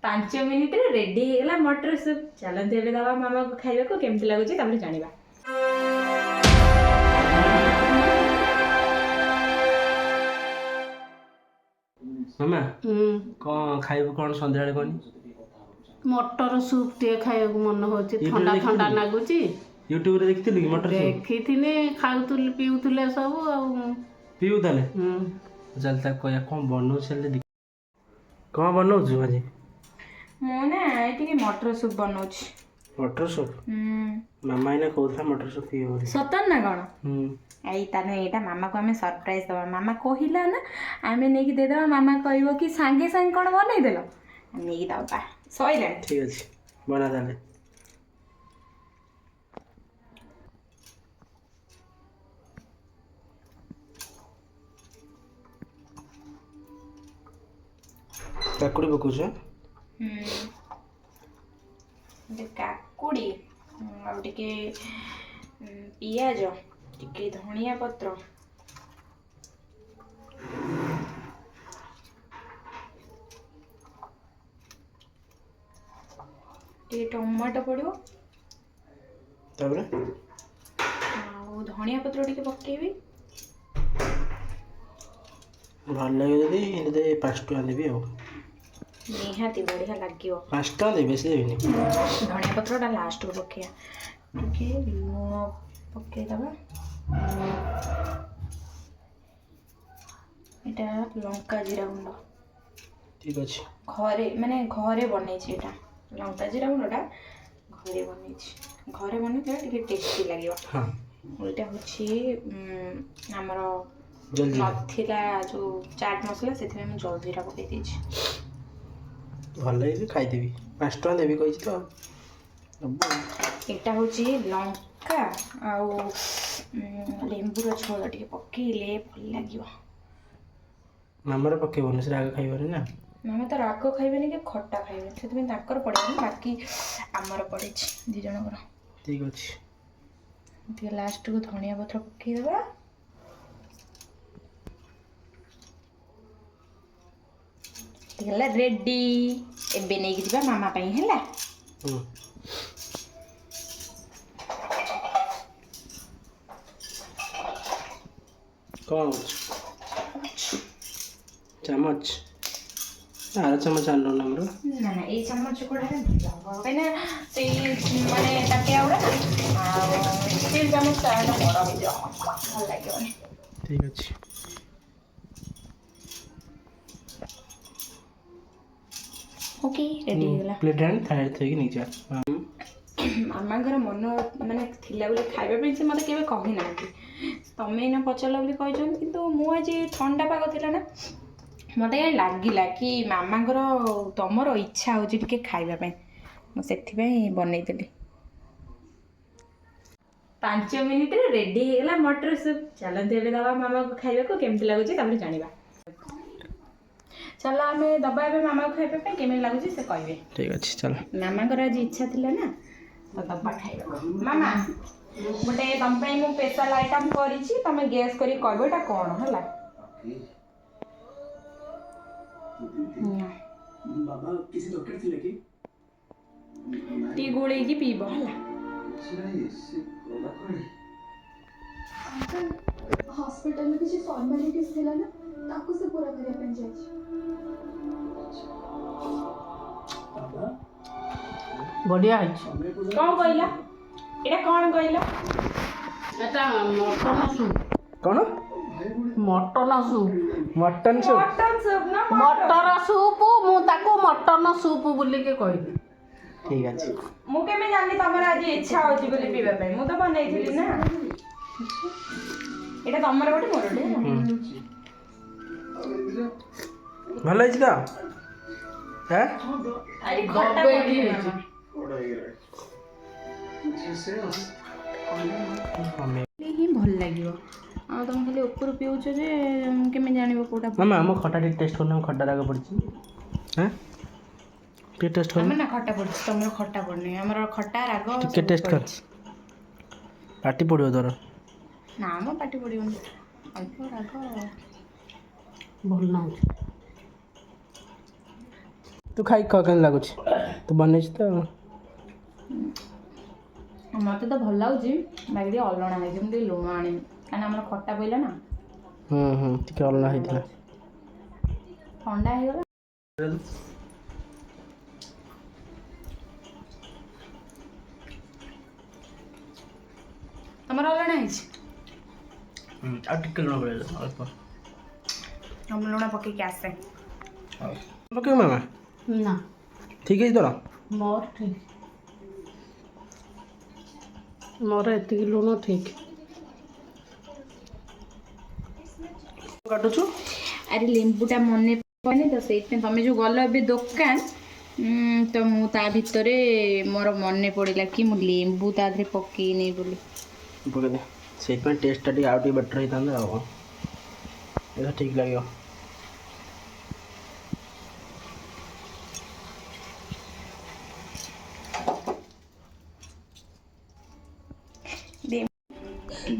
ପାଞ୍ଚ ମିନିଟ୍ରେ ରେଡି ହେଇଗଲା ମଟର ସୁପ୍। ଚାଲନ୍ତୁ ଏବେ ଦେବା ମାମାକୁ ଖାଇବାକୁ, କେମିତି ଲାଗୁଛି ତାପରେ ଜାଣିବା। ମାମା କ'ଣ ଖାଇବୁ କ'ଣ ସନ୍ଧ୍ୟାବେଳେ କହନି? ମଟର ସୁପ୍ ଟିକେ ଖାଇବାକୁ ମନ ହଉଛି, ଥଣ୍ଡା ଥଣ୍ଡା ଲାଗୁଛି। ୟୁଟ୍ୟୁବରେ ଦେଖିଥିଲୁ କି ମଟର ସୁପ୍? ଦେଖିଥିନି, ଖାଉଥିଲି ପିଉଥିଲେ ସବୁ ଆଉ। ପିଉତାଲେ? ଚାଲ ତାକୁ କହିବା କ'ଣ ବନଉଛି ହେଲେ। କ'ଣ ବନଉଛୁ ଆଜି? ମୁଁ ନା ଟିକେ ମଟର ସୁପ୍ ବନଉଛି। ମଟର ସୁପ୍? ମାମା ଏଇନା କହୁଥିଲା ମଟର ସୁପ୍ ପିଇବ ବୋଲି। ସତ ନା କ'ଣ? ତାହେଲେ ଏଇଟା ମାମାକୁ ଆମେ ସରପ୍ରାଇଜ ଦେବା। ମାମା କହିଲା ନା, ଆମେ ନେଇକି ଦେଇଦେବା। ମାମା କହିବ କି ସାଙ୍ଗେ ସାଙ୍ଗେ କ'ଣ ବନେଇଦେଲ, ଆମେ ନେଇକି ଦେବା। ସଇଲାଣି? ଠିକ୍ ଅଛି, ବନା ତାହେଲେ। କାକୁଡ଼ି ପକଉଛ? କାକୁଡ଼ି ଆଉ ଟିକେ ପିଆଜ, ଟିକେ ଧଣିଆ ପତ୍ର, ଟିକେ ଟମାଟୋ ପଡ଼ିବ, ତାପରେ ଆଉ ଧଣିଆ ପତ୍ର ଟିକେ ପକେଇବି। ଭଲ ଲାଗିବ ଯଦି 5 ଟଙ୍କା ଦେବି ଆଉ। ନିହାତି ବଢ଼ିଆ ଲାଗିବ। 5 ଟଙ୍କା ଦେବି, ବେଶୀ ଦେବିନି। ଧଣିଆ ପତ୍ରଟା ଲାଷ୍ଟକୁ ପକେଇବା। ଟିକେ ଲୁଣ ପକେଇଦେବା। ଏଇଟା ଲଙ୍କା ଜିରା ଗୁଣ୍ଡ। ଠିକ୍ ଅଛି। ଘରେ ବନେଇଛି ଏଇଟା। ଲଙ୍କା ଜିରା ଗୁଣ୍ଡଟା ଘରେ ବନେଇଛି। ଘରେ ବନେଇଲେ ଟିକେ ଟେଷ୍ଟି ଲାଗିବ। ଏଇଟା ହେଉଛି ଆମର ନଥିଲା ଯେଉଁ ଚାଟ୍ ମସଲା, ସେଥିପାଇଁ ମୁଁ ଜଲଜିରା ପକେଇ ଦେଇଛି। ଭଲ ଲାଗିଲେ ଖାଇଦେବି। 5 ଟଙ୍କା ଦେବି କହିଛି ତ। ଏଇଟା ହେଉଛି ଲଙ୍କା ଆଉ ଲେମ୍ବୁର ଝୋଳ ଟିକେ ପକେଇଲେ ଭଲ ଲାଗିବ। ମାମାର ପକେଇବନି, ସେ ରାଗ ଖାଇବନି ନା। ମାମା ତ ରାଗ ଖାଇବେନି କି ଖଟା ଖାଇବେନି, ସେଥିପାଇଁ ତାଙ୍କର ପଡ଼ିବନି, ବାକି ଆମର ପଡ଼ିଛି 2 ଜଣଙ୍କର। ଠିକ୍ ଅଛି। ଟିକେ ଲାଷ୍ଟକୁ ଧଣିଆ ପତ୍ର ପକେଇଦେବା। ହେଲା ରେଡି। ଏବେ ନେଇକି ଯିବା ମାମା ପାଇଁ, ହେଲା? କ'ଣ ଚାମଚ? ଆର ଚାମଚ ଆଣିଲ ନା ଆମର? ନା ଏଇ ଚାମଚ ଗୁଡ଼ାରେ ଭଲ ହବ, କାହିଁକିନା ସେଇ ତାଟିଆ ଗୁଡ଼ା ଆଉ ଷ୍ଟିଲ୍ ଚାମଚଟା ବଡ଼ ହେଇଯିବ, ଭଲ ଲାଗିବନି। ଠିକ୍ ଅଛି। ଓକେ, ରେଡି ହେଇଗଲା। ପ୍ଲେଟ୍ ଆଣି ଥାଳିରେ ଥୋଇକି ନେଇଯିବା। ମାମାଙ୍କର ମନ ଥିଲା ବୋଲି ଖାଇବା ପାଇଁ ସେ ମୋତେ କେବେ କହିନାହାନ୍ତି। ତମେ ଏଇନା ପଚାରିଲା ବୋଲି କହିଛନ୍ତି, କିନ୍ତୁ ମୁଁ ଆଜି ଥଣ୍ଡା ପାଗ ଥିଲା ନା, ମୋତେ ଲାଗିଲା କି ମାମାଙ୍କର ତମର ଇଚ୍ଛା ହେଉଛି ଟିକେ ଖାଇବା ପାଇଁ, ମୁଁ ସେଥିପାଇଁ ବନେଇଦେଲି। 5 ମିନିଟ୍ରେ ରେଡି ହେଇଗଲା ମଟର ସୁପ୍। ଚାଲନ୍ତୁ ଏବେ ଦେବା ମାମାକୁ ଖାଇବାକୁ, କେମିତି ଲାଗୁଛି ତାପରେ ଜାଣିବା। ଚାଲ ଆମେ ଦେବା ଏବେ ମାମାକୁ ଖାଇବା ପାଇଁ, କେମିତି ଲାଗୁଛି ସେ କହିବେ। ଠିକ୍ ଅଛି, ଚାଲ। ମାମାଙ୍କର ଆଜି ଇଚ୍ଛା ଥିଲା ନା, ତ ଦେବା ଖାଇବାକୁ। ମାମା, ଗୋଟେ ତମ ପାଇଁ ମୁଁ ସ୍ପେଶାଲ ଆଇଟମ୍ କରିଛି, ତମେ ଗେସ୍ କରିକି କହିବ ଏଇଟା କ'ଣ, ହେଲା? ଟିକେ ଗୋଳେଇକି ପିଇବ, ହେଲା? ହସ୍ପିଟାଲରେ କିଛି ଫର୍ମାଲିଟିସ୍ ଥିଲା ନା, ତାକୁ ସେ ପୁରା କରିବା ପାଇଁ ଯାଇଛି। ବଢ଼ିଆ ହେଇଛି। କ'ଣ କହିଲ? ଏଇଟା କ'ଣ କହିଲ? ଏଟା ମଟନ ସୁପ୍। କ'ଣ? Mutton soup. Mutton soup? Mutton soup ନା ମଟର ସୁପ୍, ମୁଁ ତାକୁ ମଟନ ସୁପ୍ ବୋଲିକି କହିଲି। ଠିକ୍ ଅଛି। ମୁଁ କେମିତି ଜାଣିଲି ତମର ଆଜି ଇଚ୍ଛା ହେଉଛି ବୋଲି ପିଇବା ପାଇଁ? ମୁଁ ତ ବନେଇଥିଲି ନା। ଏଇଟା ତମର ଗୋଟେ, ମୋର ଗୋଟେ। ଭଲ ହେଇଛି ତ? ଆଜି ଖଟା ହେଇଛି। ହିଁ ଭଲ ଲାଗିବ। ଆଉ ତମେ ଖାଲି ଉପରୁ ପିଉଛ ଯେ କେମିତି ଜାଣିବ କୋଉଟା? ମାମା ଆମ ଖଟା ଟିକେ ଟେଷ୍ଟ କରୁନ, ଖଟା ରାଗ ପଡ଼ିଛି। ଟିକେ ଟେଷ୍ଟ କର। ଆମର ନା ଖଟା ପଡ଼ିଛି, ତମର ଖଟା ପଡ଼ିନି। ଆମର ଖଟା ରାଗ ଟିକେ ଟେଷ୍ଟ କର। ପାଟି ପଡ଼ିବ ତୋର। ନା ମୋ ପାଟି ପଡ଼ିବନି, ଅଳ୍ପ ରାଗ। ଭଲ ଲାଗୁଛି। ତୁ ଖାଇ କହ କେମିତି ଲାଗୁଛି ତୁ ବନେଇଛୁ ତ ମୋତେ ତ ଭଲ ଲାଗୁଛି ବାକି ଟିକେ ଅଲଣା ହେଇଛି ମୁଁ ଟିକେ ଲୁଣ ଆଣିବି କାହିଁକିନା ଆମର ଖଟା ପଇଲା ନା ଟିକେ ଅଲଣା ହେଇଥିଲା ଥଣ୍ଡା ହେଇଗଲା। ତମର ଅଲଣା ହେଇଛି ଆଉ ଟିକେ ଲୁଣ ପଳେଇଲା ଅଳ୍ପ ଆମ ଲୁଣ ପକେଇକି ଆସେ ପକେଇବ ମାମା ନା ଠିକ୍ ହେଇଛି ତୋର ମୋର ଠିକ୍ ମୋର ଏତିକି ଲୁଣ ଠିକ୍ କାଟୁଛୁ ଆରେ ଲେମ୍ବୁଟା ମନେ ପଡ଼େନି ତ ସେଇଥିପାଇଁ ତମେ ଯେଉଁ ଗଲ ଏବେ ଦୋକାନ ତ ମୁଁ ତା ଭିତରେ ମୋର ମନେ ପଡ଼ିଲା କି ମୁଁ ଲେମ୍ବୁ ତା ଦେହରେ ପକେଇନି ବୋଲି ପକେଇଦେ ସେଇଥିପାଇଁ ଟେଷ୍ଟଟା ଟିକେ ଆଉ ଟିକେ ବେଟର୍ ହେଇଥାନ୍ତା ଆଉ ଏଇଟା ଠିକ୍ ଲାଗିବ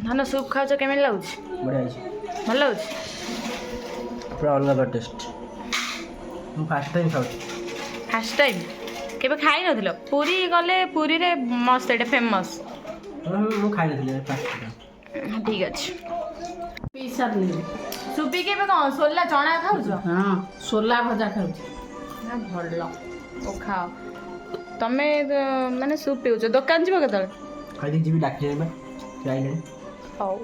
ଧାନ ସୁପ୍ ଖାଉଛ କେମିତି ଲାଗୁଛି ବଢ଼ିଆ ହେଇଛି ଭଲ ଲାଗୁଛି ପୁରା ଅଲଗା ଟେଷ୍ଟ ମୁଁ ଫାର୍ଷ୍ଟ ଟାଇମ୍ ଖାଉଛି ଫାର୍ଷ୍ଟ ଟାଇମ୍ କେବେ ଖାଇନଥିଲ ପୁରୀ ଗଲେ ପୁରୀରେ ମସ୍ତ ଏଇଟା ଫେମସ୍ ମୁଁ ଖାଇନଥିଲି ଫାର୍ଷ୍ଟ ଟାଇମ୍ ଠିକ୍ ଅଛି ପିଇ ସାରିଲି ସୁପି କେବେ କ'ଣ ସୋଲା ଚଣା ଖାଉଛ ହଁ ସୋଲା ଭଜା ଖାଉଛି ନା ଭଲ ଓ ଖାଅ ତମେ ମାନେ ସୁପ୍ ପିଉଛ ଦୋକାନ ଯିବ କେତେବେଳେ ଖାଇଦେଇ ଯିବି ଡାକିଲେ ଏବେ ଖାଇଲେଣି ହଉ